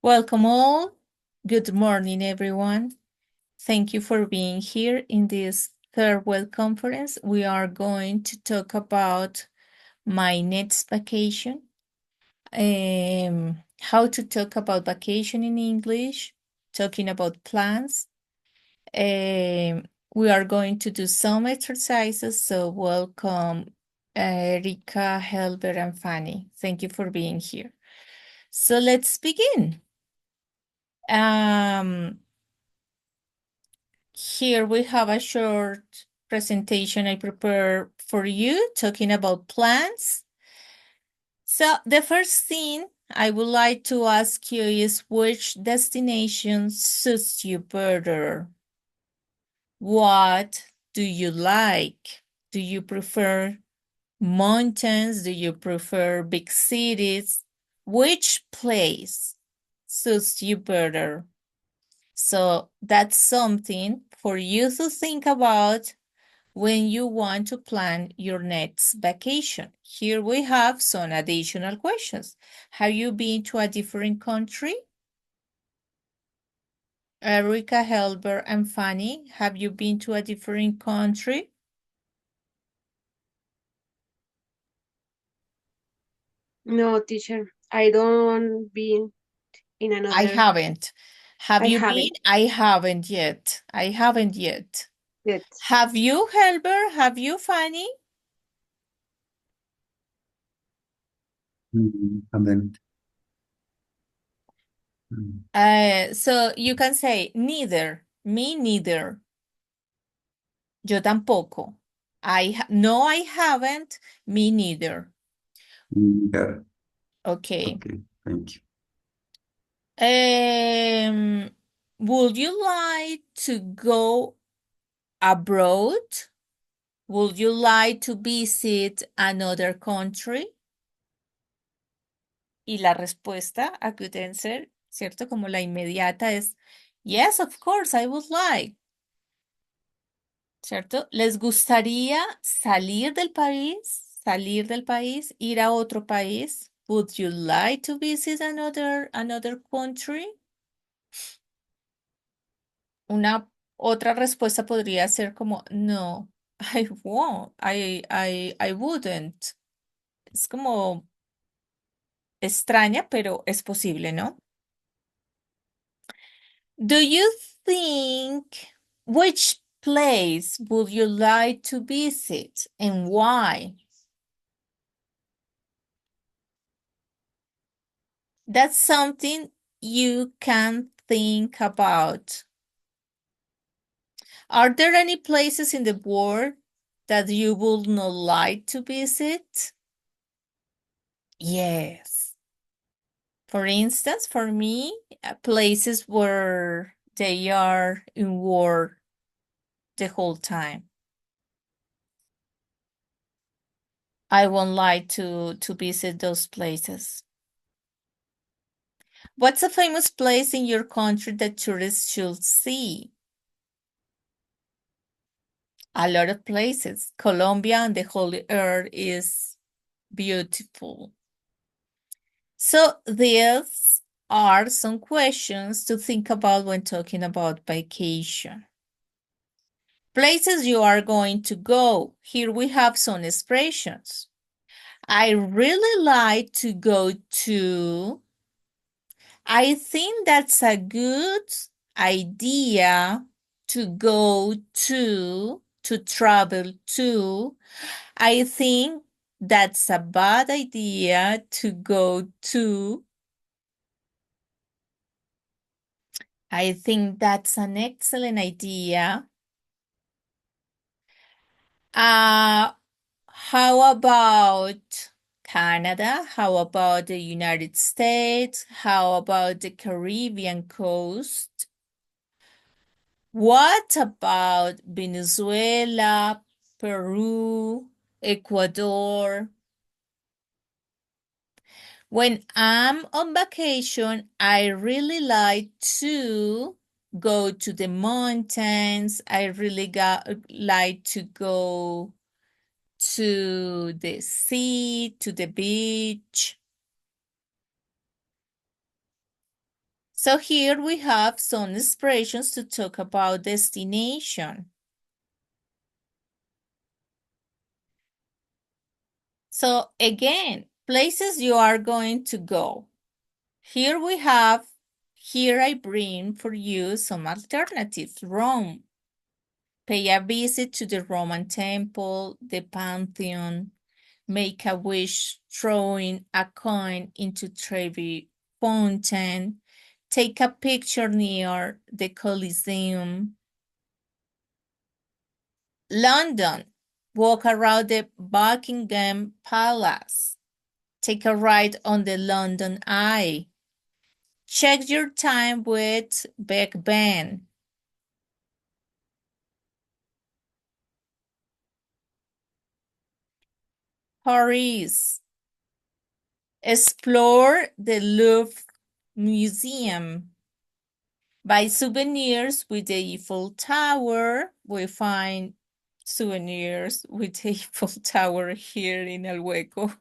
Welcome all. Good morning, everyone. Thank you for being here in this third web conference. We are going to talk about my next vacation, how to talk about vacation in English, talking about plans. We are going to do some exercises, so welcome Erika, Helber, and Fanny. Thank you for being here. So let's begin. Here we have a short presentation I prepared for you talking about plants. So the first thing I would like to ask you is which destination suits you better? What do you like? Do you prefer mountains? Do you prefer big cities? Which place suits you better? So that's something for you to think about when you want to plan your next vacation. Here we have some additional questions. Have you been to a different country? Erica, Helber, and Fanny, have you been to a different country? No, teacher, I don't been in I another. haven't. Have I you been? haven't I haven't yet. I haven't yet. yet. Have you, Helber? Have you, Fanny? Haven't. So you can say neither. Me neither. Yo tampoco. No, I haven't. Me neither. Yeah. Okay. Okay, thank you. Would you like to go abroad? Would you like to visit another country? Y la respuesta a good answer, ¿cierto? Como la inmediata es, yes, of course, I would like. ¿Cierto? ¿Les gustaría salir del país? Salir del país, ir a otro país? Would you like to visit another country? Una otra respuesta podría ser como, no, I won't, I wouldn't. Es como extraña, pero es posible, ¿no? Do you think which place would you like to visit and why? That's something you can think about. Are there any places in the world that you would not like to visit? Yes. For instance, for me, places where they are in war the whole time. I won't like to visit those places. What's a famous place in your country that tourists should see? A lot of places. Colombia and the Holy Earth is beautiful. So these are some questions to think about when talking about vacation. Places you are going to go. Here we have some expressions. I really like to go to. I think that's a good idea to go to travel to. I think that's a bad idea to go to. I think that's an excellent idea. How about Canada? How about the United States? How about the Caribbean coast? What about Venezuela, Peru, Ecuador? When I'm on vacation, I really like to go to the mountains. I really like to go to the sea, to the beach. So here we have some expressions to talk about destination. So again, places you are going to go. Here I bring for you some alternatives. Rome. Pay a visit to the Roman temple, the Pantheon, make a wish throwing a coin into Trevi Fountain, take a picture near the Colosseum. London, walk around the Buckingham Palace, take a ride on the London Eye, check your time with Big Ben. Paris, explore the Louvre Museum. Buy souvenirs with the Eiffel Tower. We find souvenirs with the Eiffel Tower here in El Hueco,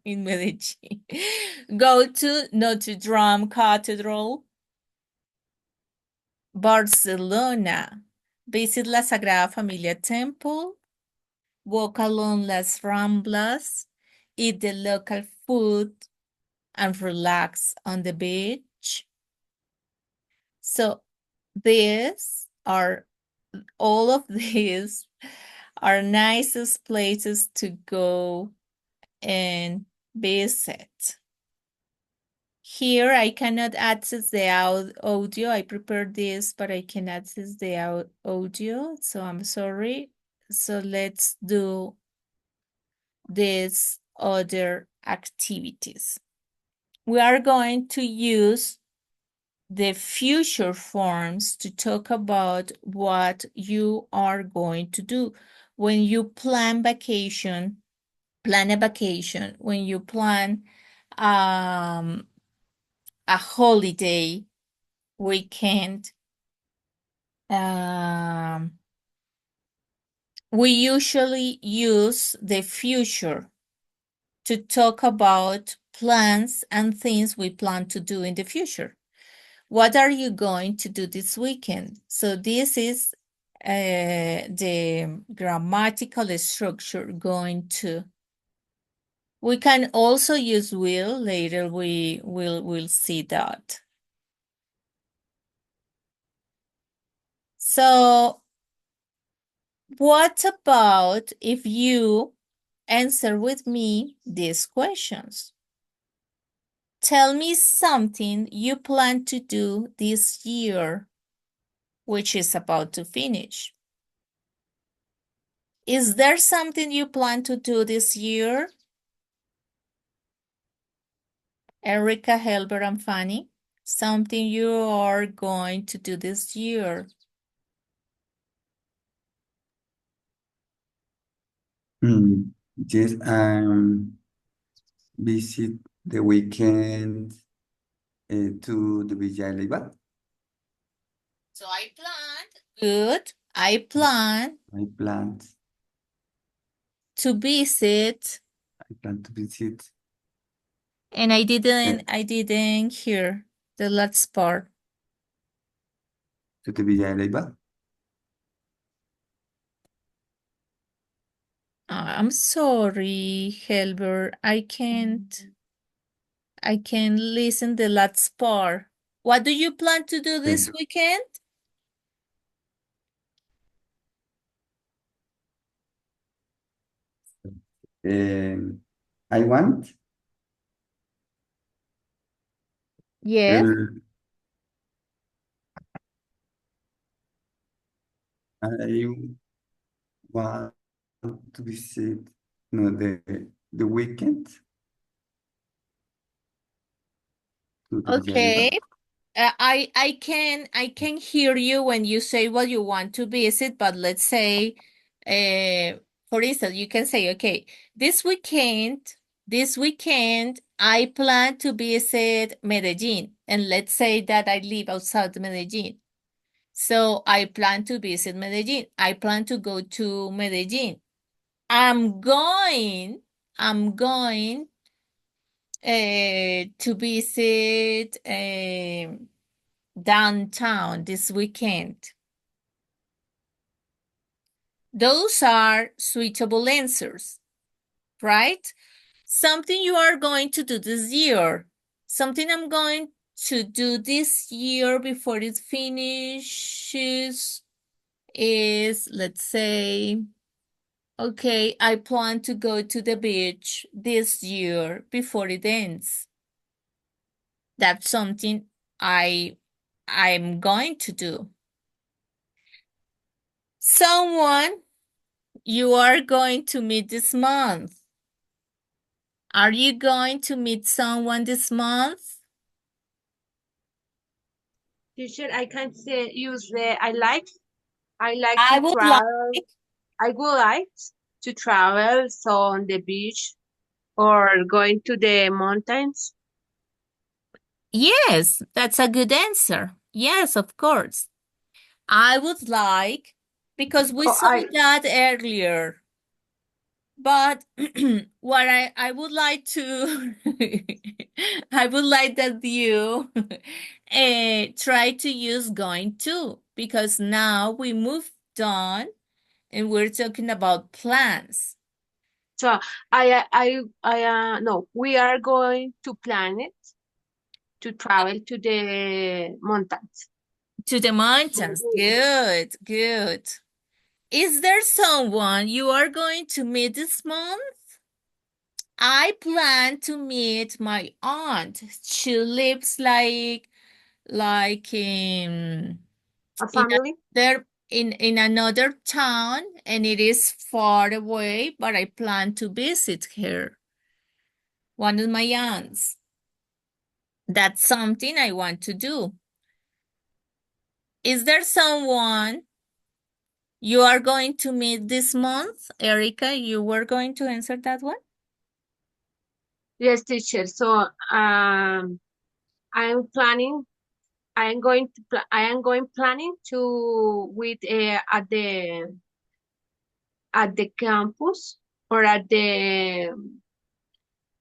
in Medellin. Go to Notre Dame Cathedral. Barcelona. Visit La Sagrada Familia Temple. Walk along Las Ramblas. Eat the local food and relax on the beach. So all of these are nicest places to go and visit. Here I cannot access the audio. I prepared this, but I can access the audio, so I'm sorry. So let's do these other activities. We are going to use the future forms to talk about what you are going to do. When you plan a vacation, when you plan a holiday weekend, we usually use the future to talk about plans and things we plan to do in the future. What are you going to do this weekend? So this is the grammatical structure going to. We can also use will. Later we'll see that. So what about if you answer with me these questions? Tell me something you plan to do this year, which is about to finish. Is there something you plan to do this year? Erica, Helber, and Fanny, something you are going to do this year. Yes, visit the weekend to the Villa Leiva. So I planned. Good. I plan I planned. to visit. I plan to visit And I didn't hear the last part. to the Villa Leiva. I'm sorry, Helber. I can't listen the last part. What do you plan to do this weekend? I want. Yes. I want to visit the weekend to the Villa Leiva. Okay. I can hear you when you say what you want to visit, but let's say, for instance, you can say, okay, this weekend, I plan to visit Medellin, and let's say that I live outside Medellin. So I plan to visit Medellin. I plan to go to Medellin. I'm going to visit downtown this weekend? Those are suitable answers, right? Something you are going to do this year. Something I'm going to do this year before it finishes is, let's say, okay, I plan to go to the beach this year before it ends. That's something I'm going to do. Someone you are going to meet this month. Are you going to meet someone this month? Teacher, I can't say use the I like. I like I to would travel. like, I would like to travel so on the beach or going to the mountains. yes, that's a good answer. Yes, of course. I would like, because we Oh, saw that earlier. But what I would like to, I would like that you try to use going to, because now we moved on and we're talking about plans. so no, we are going to plan it to travel to the mountains. To the mountains. Good, good. Is there someone you are going to meet this month? I plan to meet my aunt. She lives like A in family? in another town, and it is far away, but I plan to visit her. One of my aunts. That's something I want to do. Is there someone you are going to meet this month? Erica, you were going to answer that one? Yes, teacher. So I'm planning. I am going planning to with at the campus or at the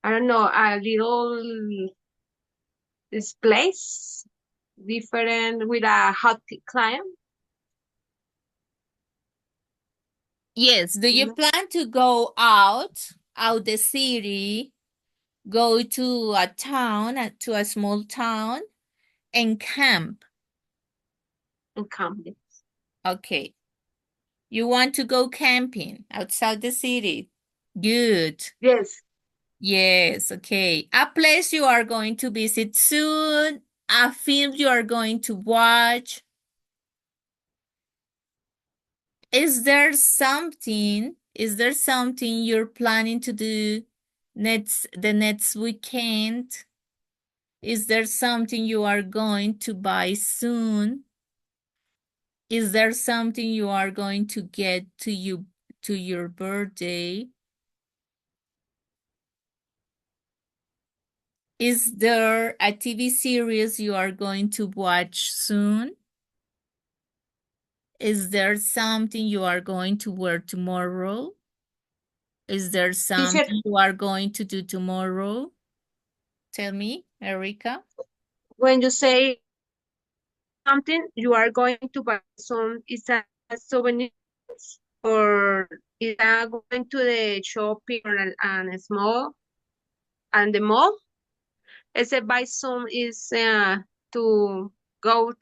I don't know a little this place different with a hot climb. Yes. Do You you know, plan to go out the city, go to a town, to a small town, and camp? and camping. Okay. You want to go camping outside the city? Good. Yes, Yes, okay. A place you are going to visit soon, a film you are going to watch. Is there something you're planning to do the next weekend? Is there something you are going to buy soon? Is there something you are going to get to your birthday? Is there a TV series you are going to watch soon? Is there something you are going to wear tomorrow? Is there teacher. something you are going to do tomorrow? Tell me, Erica. When you say something, you are going to buy some. Is a souvenir or is that going to the shopping or and a small and the mall? Is it buy some is to go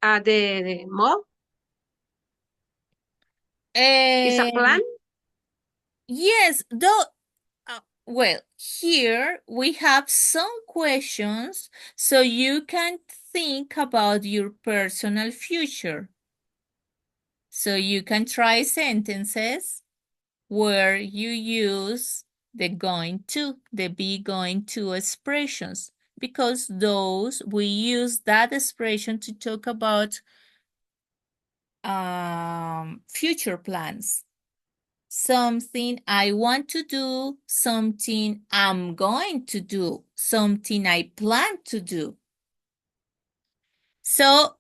at the mall? Is a plan? Um, yes, though, well, here we have some questions so you can think about your personal future. So you can try sentences where you use the going to, the be going to expressions, because those we use that expression to talk about future plans. Something I want to do, something I'm going to do, something I plan to do. So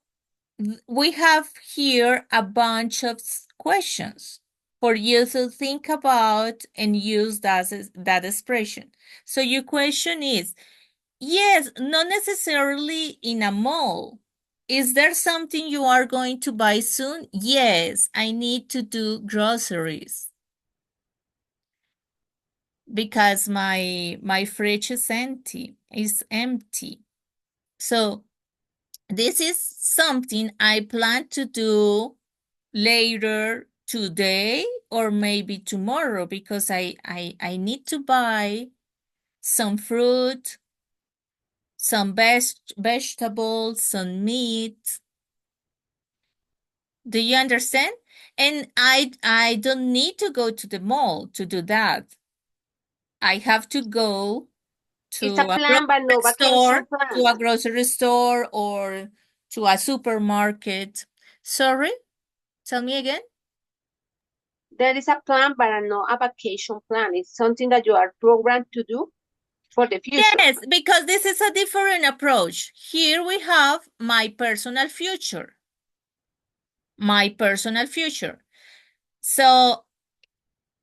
we have here a bunch of questions for you to think about and use that expression. So your question is, yes, not necessarily in a mall. is there something you are going to buy soon? Yes, I need to do groceries because my fridge is empty. So this is something I plan to do later today or maybe tomorrow because I need to buy some fruit, some vegetables, some meat. Do you understand? And I don't need to go to the mall to do that. I have to go It's a to a plan, but grocery no vacation store or to a supermarket. Sorry, tell me again. There is a plan, but not a vacation plan. It's something that you are programmed to do for the future. Yes, because this is a different approach. Here we have my personal future. My personal future. So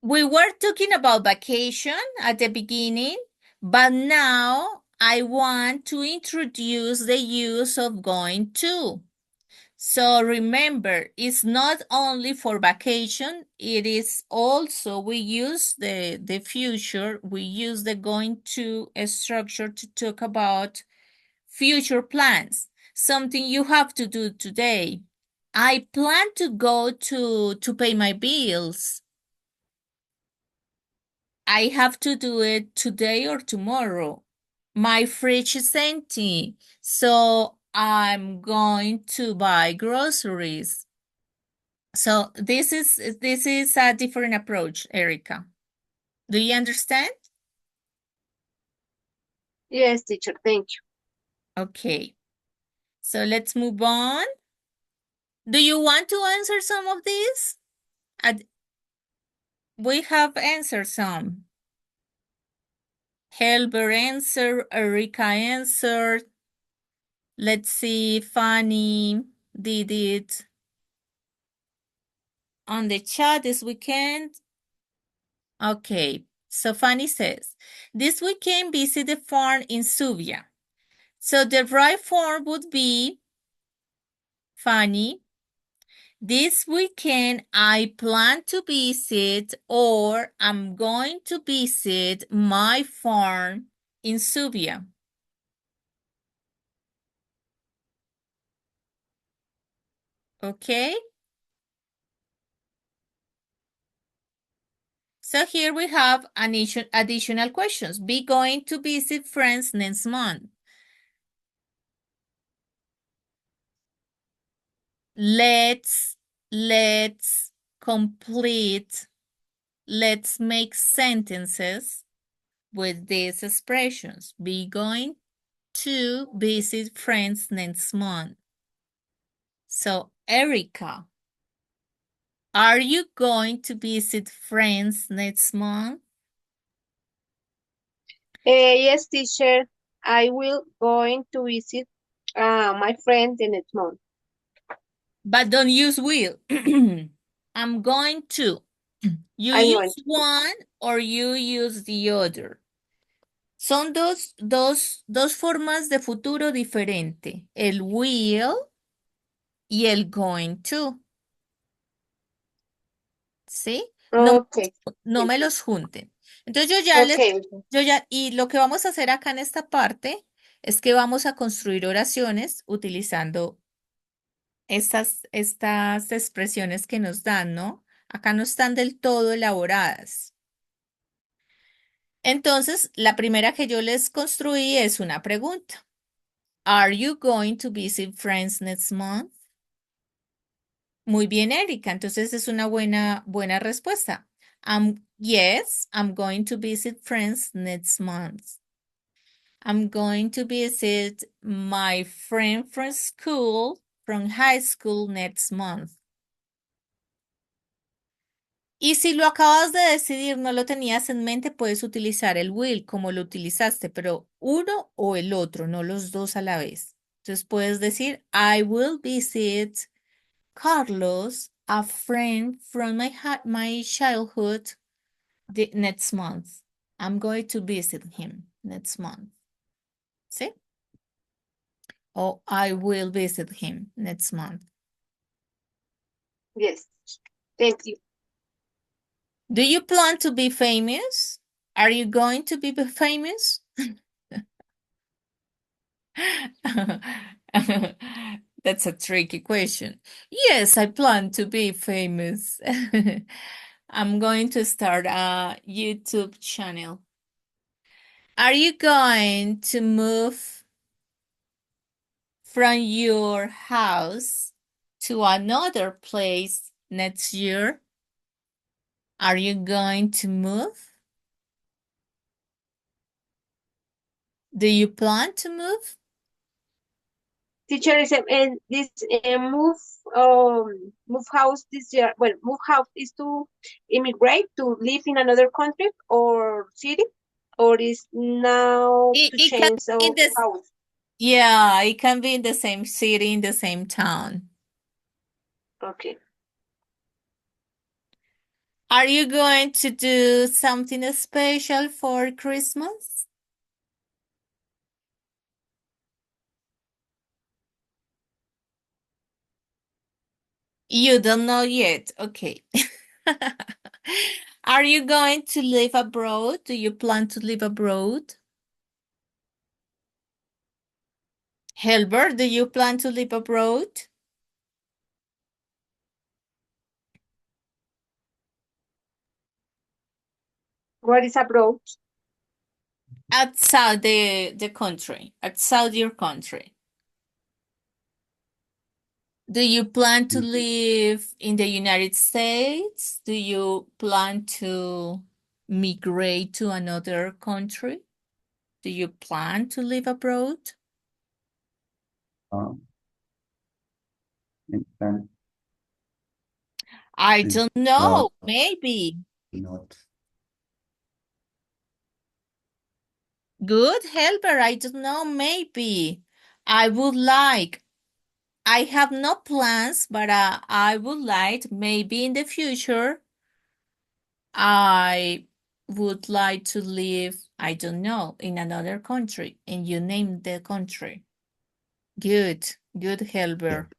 we were talking about vacation at the beginning, but now I want to introduce the use of going to. So remember, it's not only for vacation, it is also, we use the future, we use the going to structure to talk about future plans, something you have to do today. I plan to go to pay my bills. I have to do it today or tomorrow. My fridge is empty, so I'm going to buy groceries. So this is a different approach, Erica. Do you understand? Yes, teacher, thank you. Okay. So let's move on. Do you want to answer some of these? We have answered some. Helber answered, Erica answered. Let's see, Fanny did it on the chat this weekend. Okay, so Fanny says, this weekend visit the farm in Subia. So the right form would be, Fanny, this weekend I plan to visit or I'm going to visit my farm in Subia. Okay? So here we have additional questions. Be going to visit friends next month. Let's complete, let's make sentences with these expressions. Be going to visit friends next month. So, Erica, are you going to visit friends next month? Yes, teacher, I will going to visit my friend the next month. But don't use will. I'm going to. You I'm going use one or you use the other. Son dos formas de futuro diferente. El will y el going to. ¿Sí? No, Okay. no me los junten. Entonces Okay. y lo que vamos a hacer acá en esta parte es que vamos a construir oraciones utilizando estas expresiones que nos dan, ¿no? Acá no están del todo elaboradas. Entonces, la primera que yo les construí es una pregunta. Are you going to visit friends next month? Muy bien, Erika. Entonces es una buena respuesta. Yes, I'm going to visit friends next month. I'm going to visit my friend from school, from high school next month. Y si lo acabas de decidir, no lo tenías en mente, puedes utilizar el will como lo utilizaste, pero uno o el otro, no los dos a la vez. Entonces puedes decir, I will visit Carlos, a friend from my childhood, next month. I'm going to visit him next month. ¿Sí? or I will visit him next month. Yes. Thank you. Do you plan to be famous? Are you going to be famous? That's a tricky question. Yes, I plan to be famous. I'm going to start a YouTube channel. Are you going to move from your house to another place next year? Are you going to move? Do you plan to move? Teacher is and this move house this year. Well, move house is to immigrate to live in another country or city, or is now to It can change be in of this, house. yeah, it can be in the same city, in the same town. Okay. Are you going to do something special for Christmas? You don't know yet. Okay. Are you going to live abroad? Do you plan to live abroad? Helbert, do you plan to live abroad? What is abroad? Outside the country, outside your country. Do you plan to live in the United States? Do you plan to migrate to another country? Do you plan to live abroad? Um, in fact, I it's don't not, know, maybe. not. Good helper, I don't know, maybe. I would like. I have no plans, but I would like maybe in the future, I would like to live, I don't know, in another country, and you name the country. Good, good Yeah. helper.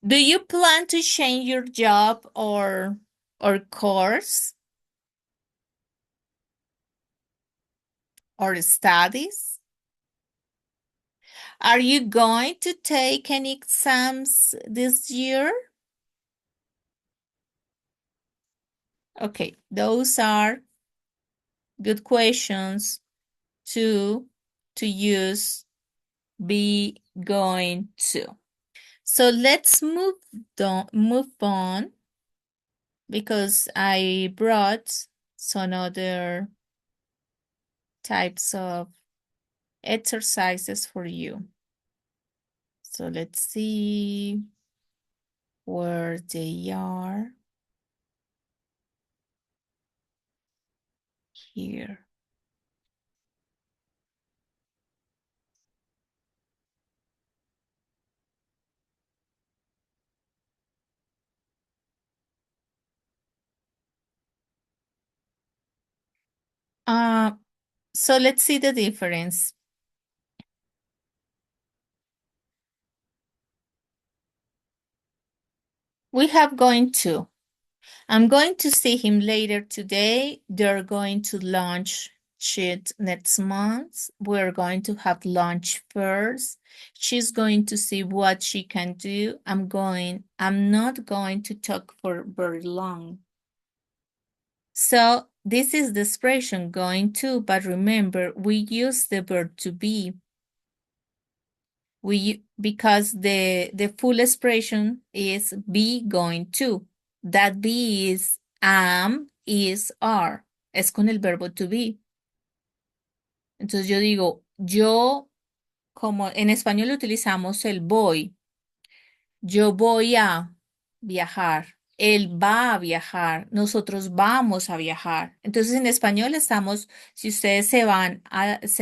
Do you plan to change your job or course or studies? Are you going to take any exams this year? Okay, those are good questions to use be going to. So let's move on because I brought some other types of exercises for you. So let's see where they are here. Uh, so let's see the difference. We have going to. I'm going to see him later today. They're going to launch it next month. We're going to have lunch first. She's going to see what she can do. I'm not going to talk for very long. So this is the expression going to, but remember, we use the verb to be. Because the full expression is be going to. That be is am, is, are. Es con el verbo to be. Entonces yo digo, yo, como en español utilizamos el voy. Yo voy a viajar. Él va a viajar. Nosotros vamos a viajar. Entonces en español estamos, si ustedes se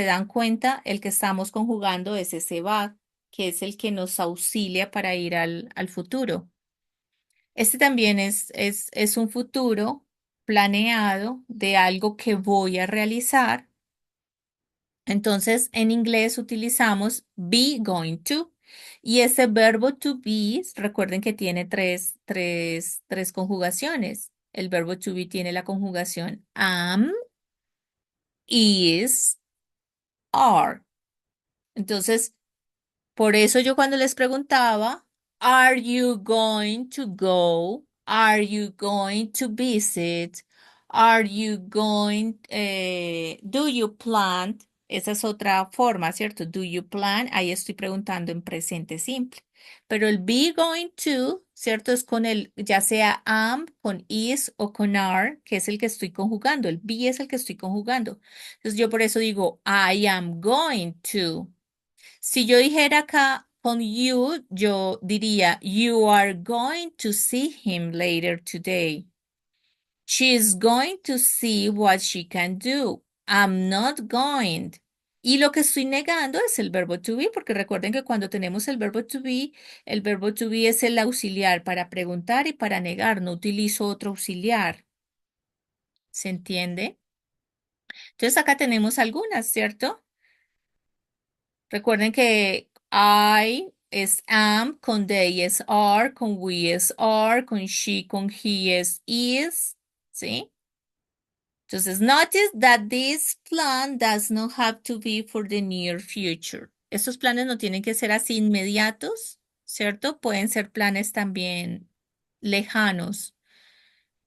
dan cuenta, el que estamos conjugando es ese va, que es el que nos auxilia para ir al futuro. Este también es un futuro planeado de algo que voy a realizar Entonces, en inglés utilizamos be going to. Y ese verbo to be, recuerden que tiene tres conjugaciones. El verbo to be tiene la conjugación am, is, are. Entonces, por eso yo cuando les preguntaba, are you going to go? Are you going to visit? Are you going, do you plan? Esa es otra forma, ¿cierto? Do you plan? Ahí estoy preguntando en presente simple. Pero el be going to, ¿cierto? Es con el, ya sea am, con is o con are, que es el que estoy conjugando. El be es el que estoy conjugando. Entonces yo por eso digo, I am going to. Si yo dijera acá con you, yo diría, you are going to see him later today. She's going to see what she can do. I'm not going. Y lo que estoy negando es el verbo to be, porque recuerden que cuando tenemos el verbo to be es el auxiliar para preguntar y para negar. No utilizo otro auxiliar. ¿Se entiende? Entonces acá tenemos algunas, ¿cierto? Recuerden que I es am, con they es are, con we es are, con she, con he es is, ¿sí? Entonces, notice that this plan does not have to be for the near future. Estos planes no tienen que ser así inmediatos, ¿cierto? Pueden ser planes también lejanos,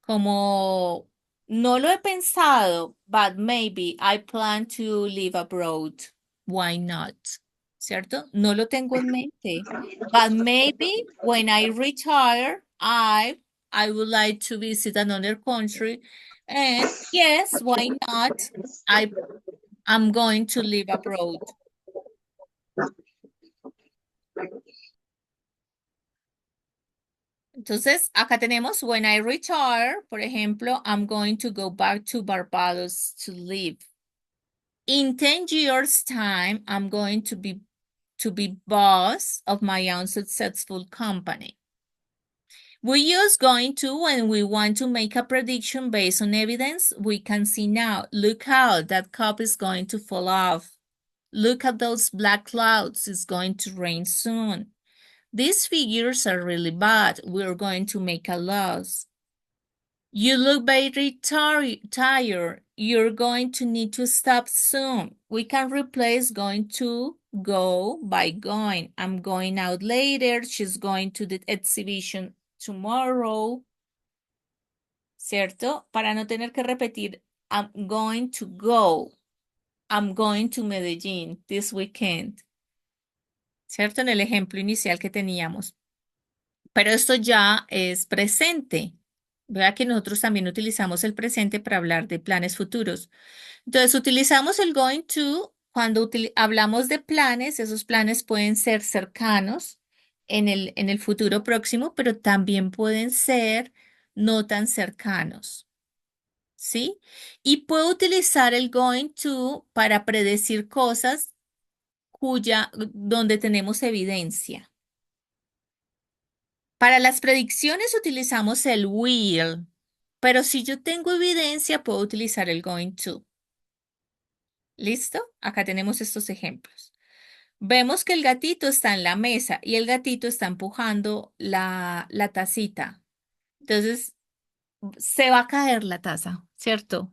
como no lo he pensado, but maybe I plan to live abroad. Why not? ¿Cierto? No lo tengo en mente. But maybe when I retire, I would like to visit another country. And yes, why not? I'm going to live abroad. Entonces, acá tenemos when I retire, por ejemplo, I'm going to go back to Barbados to live. In 10 years' time, I'm going to be boss of my own successful company. We use going to when we want to make a prediction based on evidence we can see now. Look out, that cup is going to fall off. Look at those black clouds, it's going to rain soon. These figures are really bad. We're going to make a loss. You look very tired. You're going to need to stop soon. We can replace going to go by going. I'm going out later. She's going to the exhibition tomorrow. ¿Cierto? Para no tener que repetir, I'm going to go. I'm going to Medellín this weekend. ¿Cierto? En el ejemplo inicial que teníamos. Pero esto ya es presente. Vea que nosotros también utilizamos el presente para hablar de planes futuros. Entonces, utilizamos el going to cuando hablamos de planes. Esos planes pueden ser cercanos en el futuro próximo, pero también pueden ser no tan cercanos. ¿Sí? Y puedo utilizar el going to para predecir cosas donde tenemos evidencia. Para las predicciones utilizamos el will, pero si yo tengo evidencia, puedo utilizar el going to. ¿Listo? Acá tenemos estos ejemplos. Vemos que el gatito está en la mesa y el gatito está empujando la tacita. Entonces, se va a caer la taza, ¿cierto?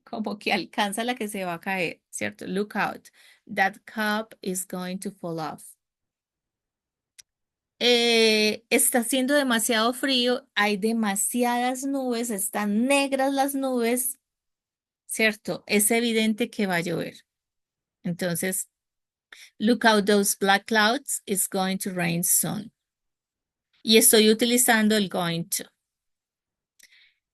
Como que alcanza la que se va a caer, ¿cierto? Look out. That cup is going to fall off. Está haciendo demasiado frío, hay demasiadas nubes, están negras las nubes, ¿cierto? Es evidente que va a llover. Entonces, look out those black clouds, it's going to rain soon. Y estoy utilizando el going to.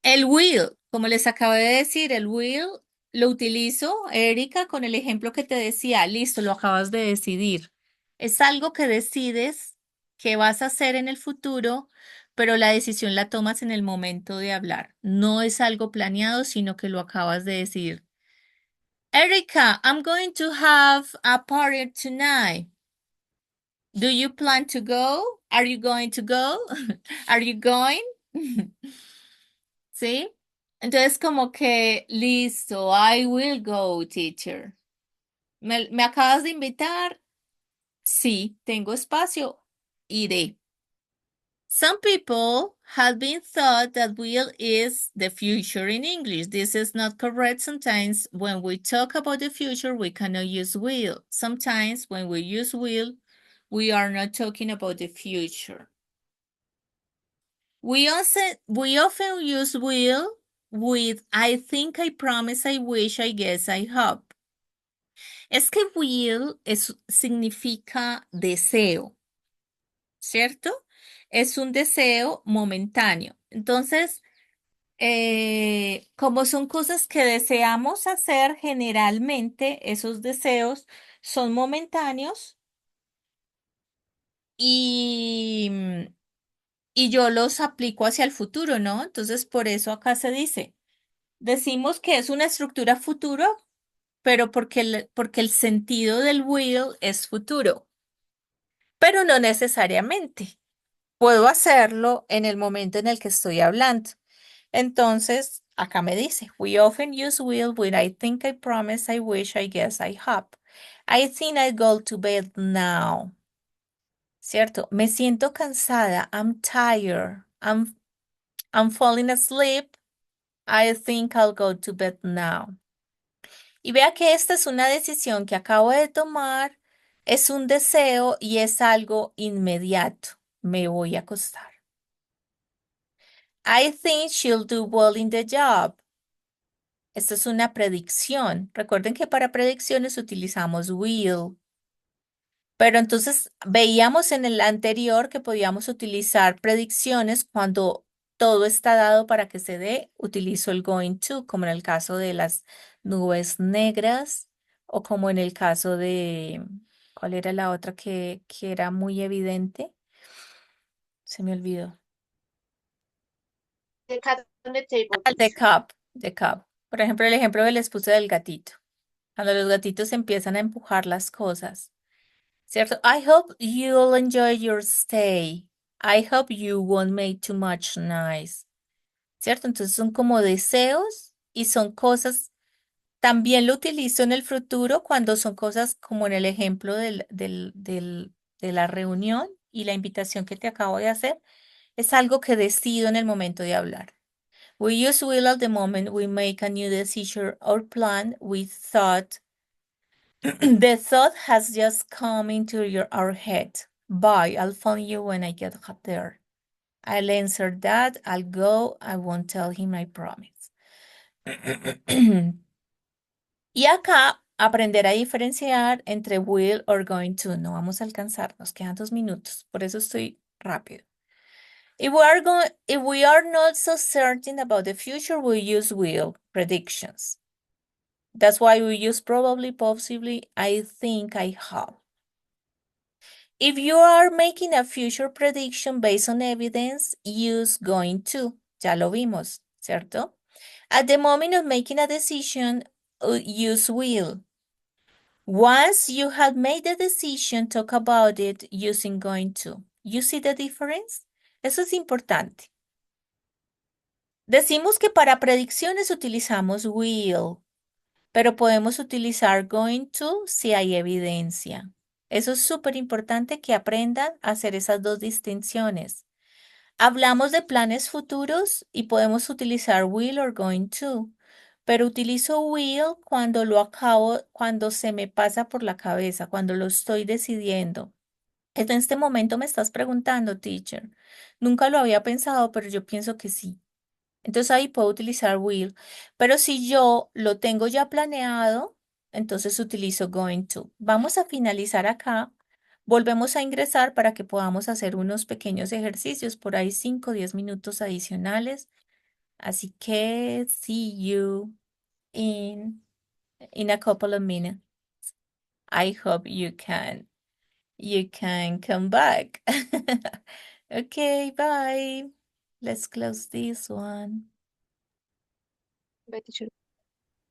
El will, como les acabo de decir, el will lo utilizo, Erika, con el ejemplo que te decía, listo, lo acabas de decidir. Es algo que decides que vas a hacer en el futuro, pero la decisión la tomas en el momento de hablar. No es algo planeado, sino que lo acabas de decidir. Erika, I'm going to have a party tonight. Do you plan to go? Are you going to go? Are you going? ¿Sí? Entonces como que, listo, I will go, teacher. ¿Me acabas de invitar? Sí, tengo espacio. Iré. Some people have been thought that will is the future in English. This is not correct. Sometimes when we talk about the future, we cannot use will. Sometimes when we use will, we are not talking about the future. We often use will with I think, I promise, I wish, I guess, I hope. Es que will significa deseo, ¿cierto? Es un deseo momentáneo. Entonces, como son cosas que deseamos hacer, generalmente esos deseos son momentáneos y, y yo los aplico hacia el futuro, ¿no? Entonces, por eso acá se dice, decimos que es una estructura futuro, pero porque el sentido del will es futuro, pero no necesariamente. Puedo hacerlo en el momento en el que estoy hablando. Entonces, acá me dice, we often use will with I think, I promise, I wish, I guess, I hope. I think I'll go to bed now. ¿Cierto? Me siento cansada. I'm tired. I'm falling asleep. I think I'll go to bed now. Y vea que esta es una decisión que acabo de tomar, es un deseo y es algo inmediato. Me voy a acostar. I think she'll do well in the job. Esto es una predicción. Recuerden que para predicciones utilizamos will. Pero entonces veíamos en el anterior que podíamos utilizar predicciones cuando todo está dado para que se dé. Utilizo el going to, como en el caso de las nubes negras o como en el caso de, ¿cuál era la otra que era muy evidente? Se me olvidó. The cat on the table, El de teacher. cup, de cup. Por ejemplo, el ejemplo que les puse del gatito. Cuando los gatitos empiezan a empujar las cosas, ¿cierto? I hope you'll enjoy your stay. I hope you won't make too much noise. ¿Cierto? Entonces son como deseos y son cosas. También lo utilizo en el futuro cuando son cosas como en el ejemplo de la reunión y la invitación que te acabo de hacer. Es algo que decido en el momento de hablar. We use will at the moment we make a new decision or plan. We thought the thought has just come into our head. Bye, I'll phone you when I get there. I'll answer that. I'll go. I won't tell him, I promise. Y acá aprender a diferenciar entre will or going to. No vamos a alcanzar, nos quedan 2 minutos, por eso estoy rápido. If we are not so certain about the future, we use will, predictions. That's why we use probably, possibly, I think, I hope. If you are making a future prediction based on evidence, use going to. Ya lo vimos, ¿cierto? At the moment of making a decision, use will. Once you have made the decision, talk about it using going to. You see the difference? Eso es importante. Decimos que para predicciones utilizamos will, pero podemos utilizar going to si hay evidencia. Eso es súper importante que aprendan a hacer esas dos distinciones. Hablamos de planes futuros y podemos utilizar will or going to, pero utilizo will cuando lo acabo, cuando se me pasa por la cabeza, cuando lo estoy decidiendo. En este momento me estás preguntando, teacher. Nunca lo había pensado, pero yo pienso que sí. Entonces ahí puedo utilizar will, pero si yo lo tengo ya planeado, entonces utilizo going to. Vamos a finalizar acá. Volvemos a ingresar para que podamos hacer unos pequeños ejercicios, por ahí 5 o 10 minutos adicionales. Así que see you in a couple of minutes. I hope you can come back. Okay, bye. Let's close this one. Bye, teacher.